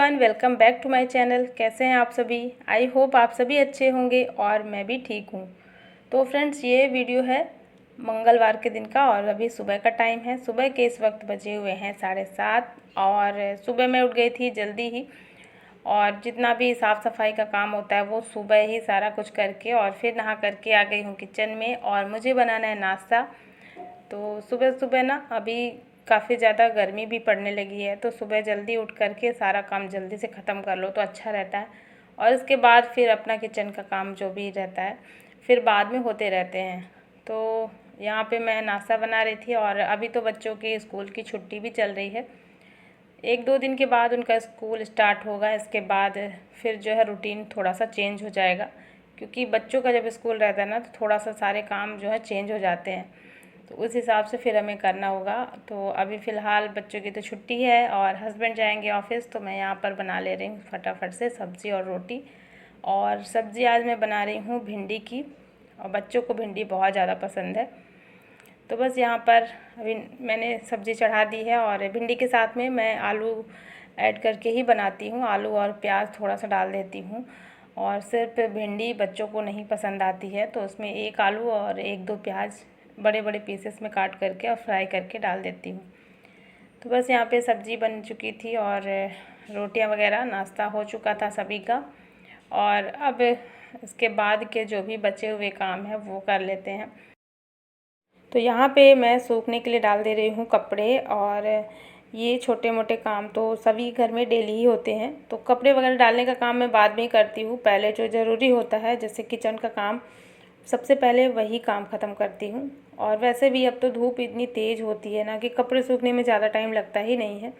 Everyone, welcome back to my channel. कैसे हैं आप सभी? आई होप आप सभी अच्छे होंगे और मैं भी ठीक हूँ। तो फ्रेंड्स, ये वीडियो है मंगलवार के दिन का और अभी सुबह का टाइम है। सुबह के इस वक्त बजे हुए हैं 7:30 और सुबह मैं उठ गई थी जल्दी ही। और जितना भी साफ़ सफाई का काम होता है वो सुबह ही सारा कुछ करके और फिर नहा करके आ गई हूँ किचन में और मुझे बनाना है नाश्ता। तो सुबह सुबह ना अभी काफ़ी ज़्यादा गर्मी भी पड़ने लगी है, तो सुबह जल्दी उठ करके सारा काम जल्दी से ख़त्म कर लो तो अच्छा रहता है। और इसके बाद फिर अपना किचन का काम जो भी रहता है फिर बाद में होते रहते हैं। तो यहाँ पे मैं नाश्ता बना रही थी और अभी तो बच्चों की स्कूल की छुट्टी भी चल रही है। 1-2 दिन के बाद उनका स्कूल स्टार्ट होगा। इसके बाद फिर जो है रूटीन थोड़ा सा चेंज हो जाएगा, क्योंकि बच्चों का जब स्कूल रहता है ना तो थोड़ा सा सारे काम जो है चेंज हो जाते हैं। तो उस हिसाब से फिर हमें करना होगा। तो अभी फ़िलहाल बच्चों की तो छुट्टी है और हस्बैंड जाएंगे ऑफिस, तो मैं यहाँ पर बना ले रही हूँ फटाफट से सब्ज़ी और रोटी। और सब्ज़ी आज मैं बना रही हूँ भिंडी की, और बच्चों को भिंडी बहुत ज़्यादा पसंद है। तो बस यहाँ पर अभी मैंने सब्ज़ी चढ़ा दी है और भिंडी के साथ में मैं आलू ऐड करके ही बनाती हूँ। आलू और प्याज थोड़ा सा डाल देती हूँ, और सिर्फ भिंडी बच्चों को नहीं पसंद आती है तो उसमें 1 आलू और 1-2 प्याज बड़े बड़े पीसेस में काट करके और फ्राई करके डाल देती हूँ। तो बस यहाँ पे सब्ज़ी बन चुकी थी और रोटियाँ वगैरह नाश्ता हो चुका था सभी का। और अब इसके बाद के जो भी बचे हुए काम हैं वो कर लेते हैं। तो यहाँ पे मैं सूखने के लिए डाल दे रही हूँ कपड़े। और ये छोटे मोटे काम तो सभी घर में डेली ही होते हैं, तो कपड़े वगैरह डालने का काम मैं बाद में ही करती हूँ। पहले जो ज़रूरी होता है जैसे किचन का काम, सबसे पहले वही काम ख़त्म करती हूँ। और वैसे भी अब तो धूप इतनी तेज़ होती है ना कि कपड़े सूखने में ज़्यादा टाइम लगता ही नहीं है।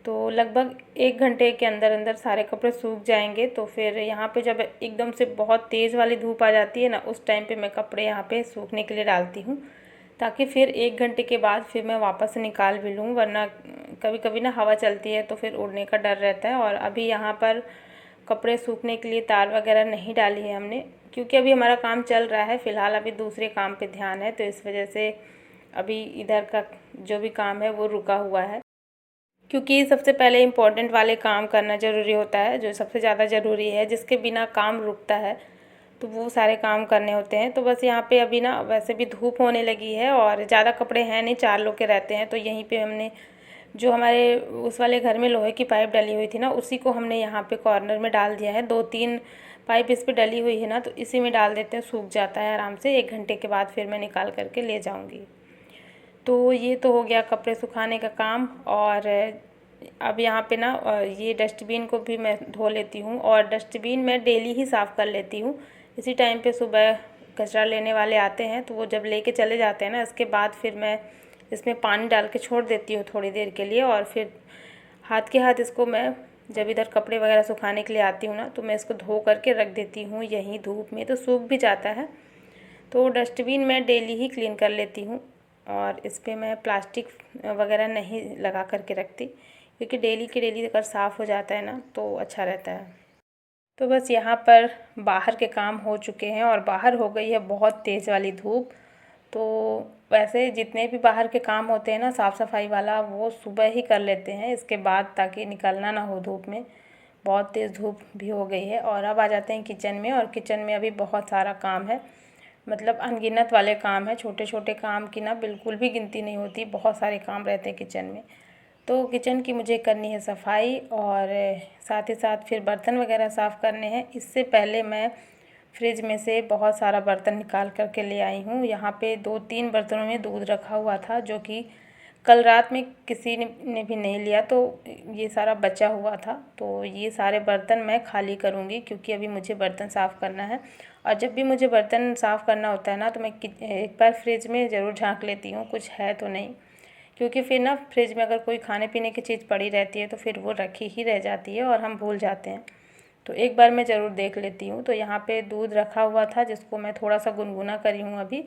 तो लगभग 1 घंटे के अंदर अंदर सारे कपड़े सूख जाएंगे। तो फिर यहाँ पे जब एकदम से बहुत तेज़ वाली धूप आ जाती है ना, उस टाइम पे मैं कपड़े यहाँ पे सूखने के लिए डालती हूँ, ताकि फिर 1 घंटे के बाद फिर मैं वापस से निकाल भी लूँ। वरना कभी कभी ना हवा चलती है तो फिर उड़ने का डर रहता है। और अभी यहाँ पर कपड़े सूखने के लिए तार वगैरह नहीं डाली है हमने, क्योंकि अभी हमारा काम चल रहा है। फ़िलहाल अभी दूसरे काम पे ध्यान है, तो इस वजह से अभी इधर का जो भी काम है वो रुका हुआ है। क्योंकि सबसे पहले इम्पोर्टेंट वाले काम करना ज़रूरी होता है, जो सबसे ज़्यादा ज़रूरी है, जिसके बिना काम रुकता है, तो वो सारे काम करने होते हैं। तो बस यहाँ पे अभी ना वैसे भी धूप होने लगी है और ज़्यादा कपड़े हैं नहीं, 4 लोग के रहते हैं। तो यहीं पे हमने जो हमारे उस वाले घर में लोहे की पाइप डली हुई थी ना, उसी को हमने यहाँ पे कॉर्नर में डाल दिया है। 2-3 पाइप इस पर डली हुई है ना, तो इसी में डाल देते हैं, सूख जाता है आराम से। 1 घंटे के बाद फिर मैं निकाल करके ले जाऊँगी। तो ये तो हो गया कपड़े सुखाने का काम। और अब यहाँ पे ना ये डस्टबिन को भी मैं धो लेती हूँ, और डस्टबिन मैं डेली ही साफ़ कर लेती हूँ। इसी टाइम पे सुबह कचरा लेने वाले आते हैं, तो वो जब लेके चले जाते हैं ना, इसके बाद फिर मैं इसमें पानी डाल के छोड़ देती हूँ थोड़ी देर के लिए। और फिर हाथ के हाथ इसको मैं जब इधर कपड़े वगैरह सुखाने के लिए आती हूँ ना, तो मैं इसको धो करके रख देती हूँ यहीं धूप में, तो सूख भी जाता है। तो डस्टबिन मैं डेली ही क्लीन कर लेती हूँ, और इस पर मैं प्लास्टिक वगैरह नहीं लगा करके रखती, क्योंकि डेली के डेली अगर साफ़ हो जाता है ना तो अच्छा रहता है। तो बस यहाँ पर बाहर के काम हो चुके हैं और बाहर हो गई है बहुत तेज़ वाली धूप। तो वैसे जितने भी बाहर के काम होते हैं ना साफ़ सफाई वाला, वो सुबह ही कर लेते हैं इसके बाद, ताकि निकलना ना हो धूप में। बहुत तेज़ धूप भी हो गई है। और अब आ जाते हैं किचन में, और किचन में अभी बहुत सारा काम है, मतलब अनगिनत वाले काम है। छोटे छोटे काम की ना बिल्कुल भी गिनती नहीं होती, बहुत सारे काम रहते हैं किचन में। तो किचन की मुझे करनी है सफाई, और साथ ही साथ फिर बर्तन वगैरह साफ़ करने हैं। इससे पहले मैं फ्रिज में से बहुत सारा बर्तन निकाल कर के ले आई हूँ। यहाँ पे 2-3 बर्तनों में दूध रखा हुआ था, जो कि कल रात में किसी ने भी नहीं लिया, तो ये सारा बचा हुआ था। तो ये सारे बर्तन मैं खाली करूँगी, क्योंकि अभी मुझे बर्तन साफ़ करना है। और जब भी मुझे बर्तन साफ़ करना होता है ना, तो मैं एक बार फ्रिज में ज़रूर झाँक लेती हूँ कुछ है तो नहीं, क्योंकि फिर ना फ्रिज में अगर कोई खाने पीने की चीज़ पड़ी रहती है तो फिर वो रखी ही रह जाती है और हम भूल जाते हैं। तो एक बार मैं ज़रूर देख लेती हूँ। तो यहाँ पे दूध रखा हुआ था, जिसको मैं थोड़ा सा गुनगुना करी हूँ अभी,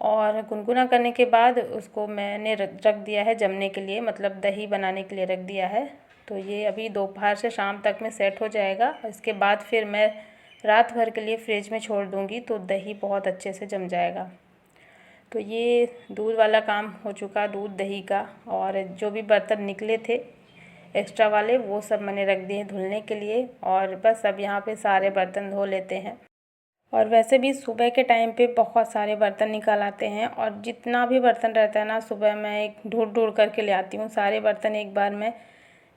और गुनगुना करने के बाद उसको मैंने रख दिया है जमने के लिए, मतलब दही बनाने के लिए रख दिया है। तो ये अभी दोपहर से शाम तक में सेट हो जाएगा। इसके बाद फिर मैं रात भर के लिए फ्रिज में छोड़ दूँगी, तो दही बहुत अच्छे से जम जाएगा। तो ये दूध वाला काम हो चुका, दूध दही का। और जो भी बर्तन निकले थे एक्स्ट्रा वाले, वो सब मैंने रख दिए धुलने के लिए। और बस अब यहाँ पे सारे बर्तन धो लेते हैं। और वैसे भी सुबह के टाइम पे बहुत सारे बर्तन निकल आते हैं, और जितना भी बर्तन रहता है ना सुबह मैं एक ढूंढ ढूंढ करके ले आती हूँ। सारे बर्तन एक बार मैं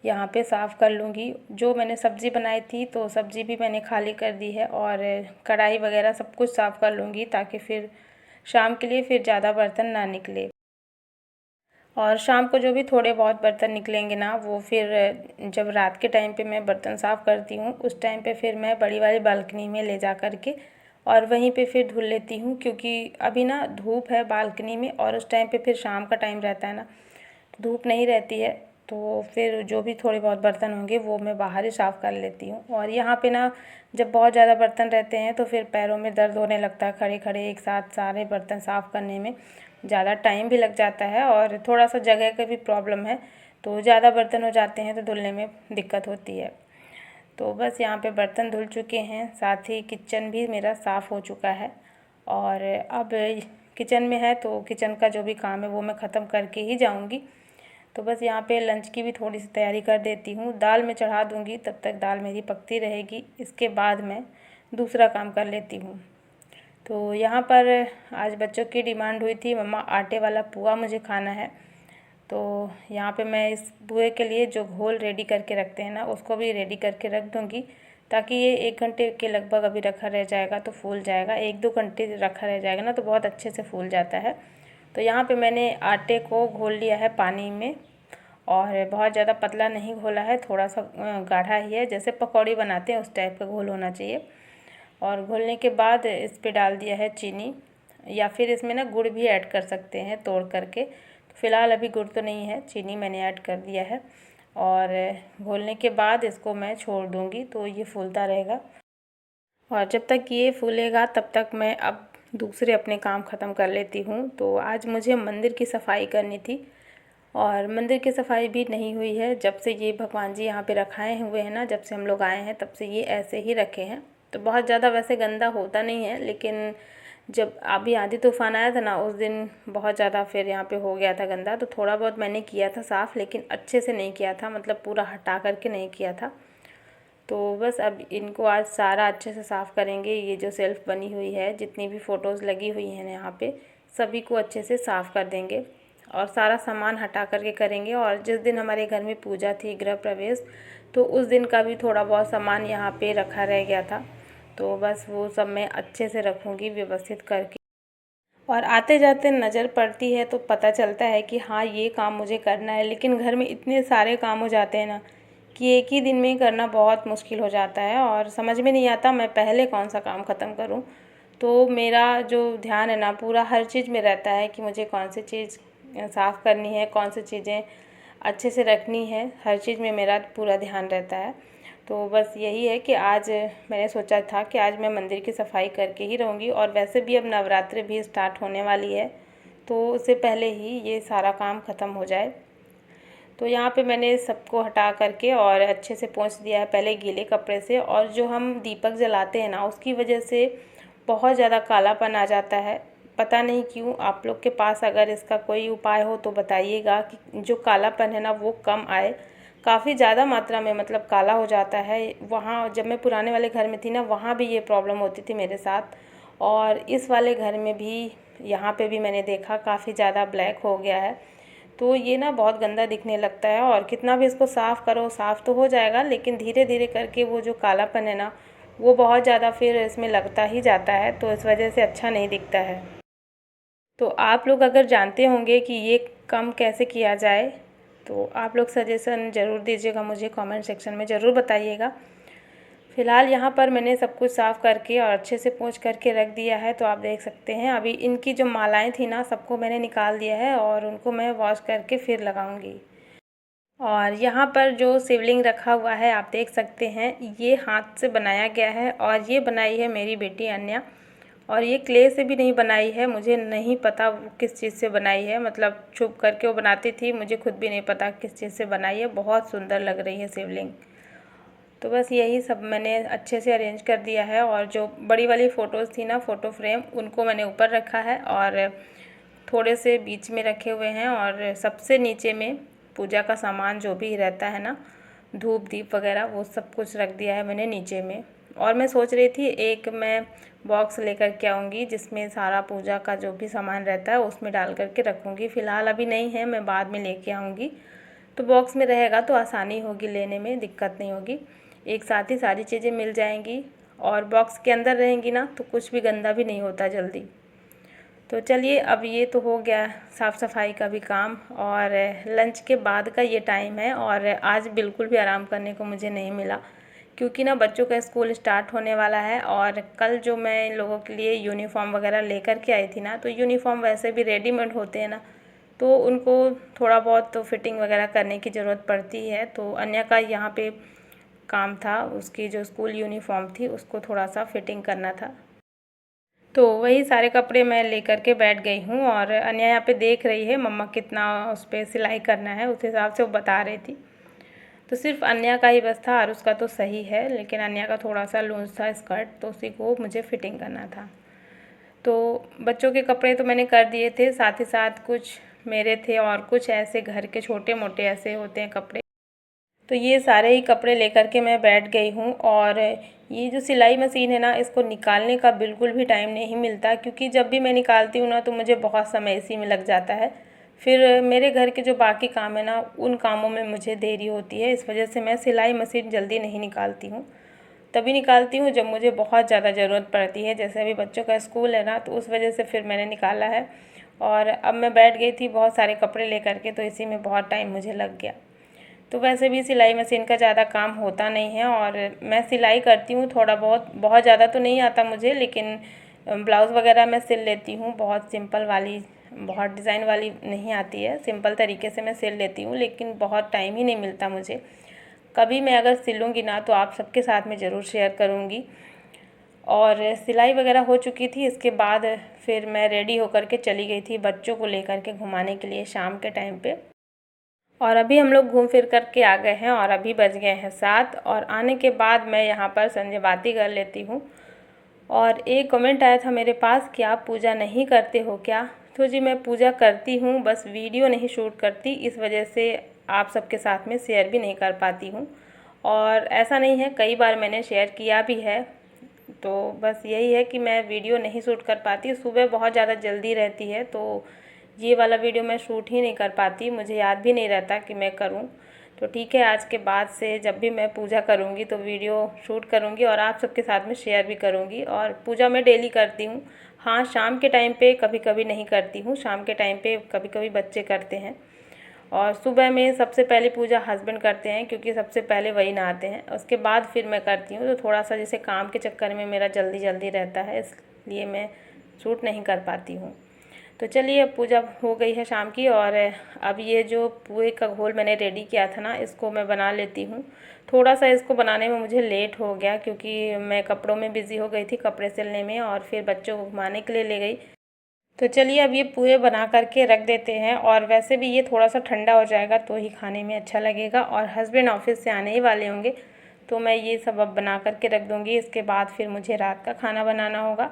यहाँ पे साफ़ कर लूँगी। जो मैंने सब्ज़ी बनाई थी तो सब्ज़ी भी मैंने खाली कर दी है, और कढ़ाई वगैरह सब कुछ साफ़ कर लूँगी ताकि फिर शाम के लिए फिर ज़्यादा बर्तन ना निकले। और शाम को जो भी थोड़े बहुत बर्तन निकलेंगे ना, वो फिर जब रात के टाइम पे मैं बर्तन साफ़ करती हूँ उस टाइम पे फिर मैं बड़ी वाली बालकनी में ले जा कर के और वहीं पे फिर धुल लेती हूँ। क्योंकि अभी ना धूप है बालकनी में, और उस टाइम पे फिर शाम का टाइम रहता है ना, धूप नहीं रहती है, तो फिर जो भी थोड़े बहुत बर्तन होंगे वो मैं बाहर ही साफ़ कर लेती हूँ। और यहाँ पे ना जब बहुत ज़्यादा बर्तन रहते हैं तो फिर पैरों में दर्द होने लगता है, खड़े खड़े एक साथ सारे बर्तन साफ़ करने में ज़्यादा टाइम भी लग जाता है, और थोड़ा सा जगह का भी प्रॉब्लम है, तो ज़्यादा बर्तन हो जाते हैं तो धुलने में दिक्कत होती है। तो बस यहाँ पे बर्तन धुल चुके हैं, साथ ही किचन भी मेरा साफ़ हो चुका है। और अब किचन में है तो किचन का जो भी काम है वो मैं ख़त्म करके ही जाऊँगी। तो बस यहाँ पे लंच की भी थोड़ी सी तैयारी कर देती हूँ। दाल में चढ़ा दूँगी, तब तक दाल मेरी पकती रहेगी, इसके बाद मैं दूसरा काम कर लेती हूँ। तो यहाँ पर आज बच्चों की डिमांड हुई थी, मम्मा आटे वाला पुआ मुझे खाना है। तो यहाँ पे मैं इस पुए के लिए जो घोल रेडी करके रखते हैं ना, उसको भी रेडी करके रख दूँगी, ताकि ये 1 घंटे के लगभग अभी रखा रह जाएगा तो फूल जाएगा। 1-2 घंटे रखा रह जाएगा ना तो बहुत अच्छे से फूल जाता है। तो यहाँ पे मैंने आटे को घोल लिया है पानी में, और बहुत ज़्यादा पतला नहीं घोला है, थोड़ा सा गाढ़ा ही है, जैसे पकौड़ी बनाते हैं उस टाइप का घोल होना चाहिए। और घोलने के बाद इस पे डाल दिया है चीनी, या फिर इसमें ना गुड़ भी ऐड कर सकते हैं तोड़ करके। तो फ़िलहाल अभी गुड़ तो नहीं है, चीनी मैंने ऐड कर दिया है। और घोलने के बाद इसको मैं छोड़ दूँगी तो ये फूलता रहेगा। और जब तक ये फूलेगा तब तक मैं अब दूसरे अपने काम ख़त्म कर लेती हूँ। तो आज मुझे मंदिर की सफाई करनी थी, और मंदिर की सफाई भी नहीं हुई है। जब से ये भगवान जी यहाँ पे रखाए हुए हैं ना, जब से हम लोग आए हैं तब से ये ऐसे ही रखे हैं। तो बहुत ज़्यादा वैसे गंदा होता नहीं है, लेकिन जब अभी आंधी तूफान आया था ना उस दिन बहुत ज़्यादा फिर यहाँ पे हो गया था गंदा। तो थोड़ा बहुत मैंने किया था साफ़, लेकिन अच्छे से नहीं किया था, मतलब पूरा हटा करके नहीं किया था। तो बस अब इनको आज सारा अच्छे से साफ़ करेंगे। ये जो सेल्फ़ बनी हुई है, जितनी भी फ़ोटोज़ लगी हुई हैं यहाँ पे, सभी को अच्छे से साफ़ कर देंगे और सारा सामान हटा करके करेंगे। और जिस दिन हमारे घर में पूजा थी, गृह प्रवेश, तो उस दिन का भी थोड़ा बहुत सामान यहाँ पे रखा रह गया था, तो बस वो सब मैं अच्छे से रखूँगी व्यवस्थित करके। और आते जाते नज़र पड़ती है तो पता चलता है कि हाँ ये काम मुझे करना है, लेकिन घर में इतने सारे काम हो जाते हैं ना कि एक ही दिन में ही करना बहुत मुश्किल हो जाता है, और समझ में नहीं आता मैं पहले कौन सा काम ख़त्म करूं। तो मेरा जो ध्यान है ना पूरा हर चीज़ में रहता है कि मुझे कौन सी चीज़ साफ़ करनी है, कौन सी चीज़ें अच्छे से रखनी है, हर चीज़ में मेरा पूरा ध्यान रहता है। तो बस यही है कि आज मैंने सोचा था कि आज मैं मंदिर की सफाई करके ही रहूँगी। और वैसे भी अब नवरात्रि भी स्टार्ट होने वाली है, तो उससे पहले ही ये सारा काम ख़त्म हो जाए। तो यहाँ पे मैंने सबको हटा करके और अच्छे से पोंछ दिया है, पहले गीले कपड़े से। और जो हम दीपक जलाते हैं ना, उसकी वजह से बहुत ज़्यादा कालापन आ जाता है, पता नहीं क्यों। आप लोग के पास अगर इसका कोई उपाय हो तो बताइएगा कि जो कालापन है ना वो कम आए। काफ़ी ज़्यादा मात्रा में मतलब काला हो जाता है। वहाँ जब मैं पुराने वाले घर में थी ना, वहाँ भी ये प्रॉब्लम होती थी मेरे साथ, और इस वाले घर में भी, यहाँ पे भी मैंने देखा काफ़ी ज़्यादा ब्लैक हो गया है। तो ये ना बहुत गंदा दिखने लगता है, और कितना भी इसको साफ़ करो, साफ़ तो हो जाएगा, लेकिन धीरे धीरे करके वो जो कालापन है ना वो बहुत ज़्यादा फिर इसमें लगता ही जाता है, तो इस वजह से अच्छा नहीं दिखता है। तो आप लोग अगर जानते होंगे कि ये कम कैसे किया जाए तो आप लोग सजेशन ज़रूर दीजिएगा, मुझे कमेंट सेक्शन में ज़रूर बताइएगा। फ़िलहाल यहाँ पर मैंने सब कुछ साफ़ करके और अच्छे से पोंछ करके रख दिया है, तो आप देख सकते हैं। अभी इनकी जो मालाएं थी ना सबको मैंने निकाल दिया है, और उनको मैं वॉश करके फिर लगाऊंगी। और यहाँ पर जो शिवलिंग रखा हुआ है आप देख सकते हैं, ये हाथ से बनाया गया है, और ये बनाई है मेरी बेटी अन्या। और ये क्ले से भी नहीं बनाई है, मुझे नहीं पता वो किस चीज़ से बनाई है, मतलब छुप करके वो बनाती थी, मुझे खुद भी नहीं पता किस चीज़ से बनाई है। बहुत सुंदर लग रही है शिवलिंग। तो बस यही सब मैंने अच्छे से अरेंज कर दिया है। और जो बड़ी वाली फ़ोटोज़ थी ना, फ़ोटो फ्रेम, उनको मैंने ऊपर रखा है, और थोड़े से बीच में रखे हुए हैं, और सबसे नीचे में पूजा का सामान जो भी रहता है ना, धूप दीप वगैरह, वो सब कुछ रख दिया है मैंने नीचे में। और मैं सोच रही थी एक मैं बॉक्स लेकर के आऊँगी जिसमें सारा पूजा का जो भी सामान रहता है उसमें डाल करके रखूँगी। फ़िलहाल अभी नहीं है, मैं बाद में लेके आऊँगी। तो बॉक्स में रहेगा तो आसानी होगी, लेने में दिक्कत नहीं होगी, एक साथ ही सारी चीज़ें मिल जाएंगी। और बॉक्स के अंदर रहेंगी ना तो कुछ भी गंदा भी नहीं होता जल्दी। तो चलिए, अब ये तो हो गया साफ़ सफाई का भी काम, और लंच के बाद का ये टाइम है। और आज बिल्कुल भी आराम करने को मुझे नहीं मिला, क्योंकि ना बच्चों का स्कूल स्टार्ट होने वाला है। और कल जो मैं इन लोगों के लिए यूनिफ़ॉर्म वगैरह लेकर के आई थी ना, तो यूनिफ़ॉर्म वैसे भी रेडीमेड होते हैं ना, तो उनको थोड़ा बहुत तो फिटिंग वगैरह करने की ज़रूरत पड़ती है। तो अन्य का यहाँ पे काम था, उसकी जो स्कूल यूनिफ़ॉर्म थी उसको थोड़ा सा फिटिंग करना था। तो वही सारे कपड़े मैं लेकर के बैठ गई हूँ। और अन्य यहाँ पे देख रही है मम्मा कितना उस पर सिलाई करना है, उस हिसाब से वो बता रही थी। तो सिर्फ अन्य का ही बस था, और उसका तो सही है, लेकिन अन्य का थोड़ा सा लूज था स्कर्ट, तो उसी को मुझे फिटिंग करना था। तो बच्चों के कपड़े तो मैंने कर दिए थे, साथ ही साथ कुछ मेरे थे और कुछ ऐसे घर के छोटे मोटे ऐसे होते हैं कपड़े। तो ये सारे ही कपड़े लेकर के मैं बैठ गई हूँ। और ये जो सिलाई मशीन है ना, इसको निकालने का बिल्कुल भी टाइम नहीं मिलता, क्योंकि जब भी मैं निकालती हूँ ना तो मुझे बहुत समय इसी में लग जाता है। फिर मेरे घर के जो बाकी काम है ना, उन कामों में मुझे देरी होती है। इस वजह से मैं सिलाई मशीन जल्दी नहीं निकालती हूँ। तभी निकालती हूँ जब मुझे बहुत ज़्यादा ज़रूरत पड़ती है, जैसे अभी बच्चों का स्कूल है ना, तो उस वजह से फिर मैंने निकाला है। और अब मैं बैठ गई थी बहुत सारे कपड़े लेकर के, तो इसी में बहुत टाइम मुझे लग गया। तो वैसे भी सिलाई मशीन का ज़्यादा काम होता नहीं है, और मैं सिलाई करती हूँ थोड़ा बहुत, बहुत ज़्यादा तो नहीं आता मुझे, लेकिन ब्लाउज़ वगैरह मैं सिल लेती हूँ। बहुत सिंपल वाली, बहुत डिज़ाइन वाली नहीं आती है, सिंपल तरीके से मैं सिल लेती हूँ, लेकिन बहुत टाइम ही नहीं मिलता मुझे। कभी मैं अगर सिलूँगी ना तो आप सबके साथ में ज़रूर शेयर करूँगी। और सिलाई वगैरह हो चुकी थी, इसके बाद फिर मैं रेडी होकर के चली गई थी बच्चों को लेकर के घुमाने के लिए शाम के टाइम पे। और अभी हम लोग घूम फिर कर के आ गए हैं, और अभी बज गए हैं 7। और आने के बाद मैं यहाँ पर संजय बाती कर लेती हूँ। और एक कमेंट आया था मेरे पास कि आप पूजा नहीं करते हो क्या? तो जी मैं पूजा करती हूँ, बस वीडियो नहीं शूट करती, इस वजह से आप सबके साथ में शेयर भी नहीं कर पाती हूँ। और ऐसा नहीं है, कई बार मैंने शेयर किया भी है। तो बस यही है कि मैं वीडियो नहीं शूट कर पाती, सुबह बहुत ज़्यादा जल्दी रहती है, तो ये वाला वीडियो मैं शूट ही नहीं कर पाती, मुझे याद भी नहीं रहता कि मैं करूं। तो ठीक है, आज के बाद से जब भी मैं पूजा करूंगी तो वीडियो शूट करूंगी और आप सबके साथ में शेयर भी करूंगी। और पूजा मैं डेली करती हूँ। हाँ, शाम के टाइम पे कभी कभी नहीं करती हूँ, शाम के टाइम पे कभी कभी बच्चे करते हैं। और सुबह में सबसे पहले पूजा हस्बैंड करते हैं, क्योंकि सबसे पहले वही नहाते हैं, उसके बाद फिर मैं करती हूँ। तो थोड़ा सा जैसे काम के चक्कर में मेरा जल्दी जल्दी रहता है, इसलिए मैं शूट नहीं कर पाती हूँ। तो चलिए, अब पूजा हो गई है शाम की, और अब ये जो पुए का घोल मैंने रेडी किया था ना, इसको मैं बना लेती हूँ। थोड़ा सा इसको बनाने में मुझे लेट हो गया, क्योंकि मैं कपड़ों में बिज़ी हो गई थी, कपड़े सिलने में, और फिर बच्चों को घुमाने के लिए ले गई। तो चलिए, अब ये पुए बना करके रख देते हैं। और वैसे भी ये थोड़ा सा ठंडा हो जाएगा तो ही खाने में अच्छा लगेगा। और हस्बैंड ऑफिस से आने ही वाले होंगे, तो मैं ये सब अब बना करके रख दूँगी। इसके बाद फिर मुझे रात का खाना बनाना होगा।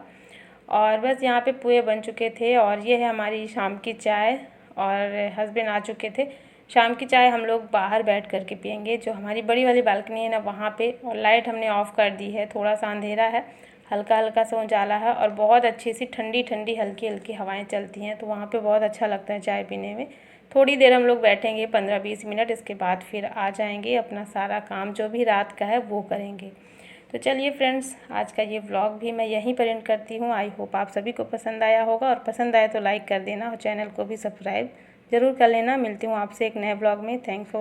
और बस यहाँ पे पुए बन चुके थे, और ये है हमारी शाम की चाय। और हस्बैंड आ चुके थे। शाम की चाय हम लोग बाहर बैठ कर के पियेंगे, जो हमारी बड़ी वाली बालकनी है ना, वहाँ पे। और लाइट हमने ऑफ़ कर दी है, थोड़ा सा अंधेरा है, हल्का हल्का सा उजाला है, और बहुत अच्छी सी ठंडी ठंडी हल्की हल्की हवाएं चलती हैं, तो वहाँ पे बहुत अच्छा लगता है चाय पीने में। थोड़ी देर हम लोग बैठेंगे, 15-20 मिनट, इसके बाद फिर आ जाएंगे, अपना सारा काम जो भी रात का है वो करेंगे। तो चलिए फ्रेंड्स, आज का ये व्लॉग भी मैं यहीं पर एंड करती हूँ। आई होप आप सभी को पसंद आया होगा, और पसंद आए तो लाइक कर देना, और चैनल को भी सब्सक्राइब ज़रूर कर लेना। मिलती हूँ आपसे एक नए व्लॉग में। Thanks for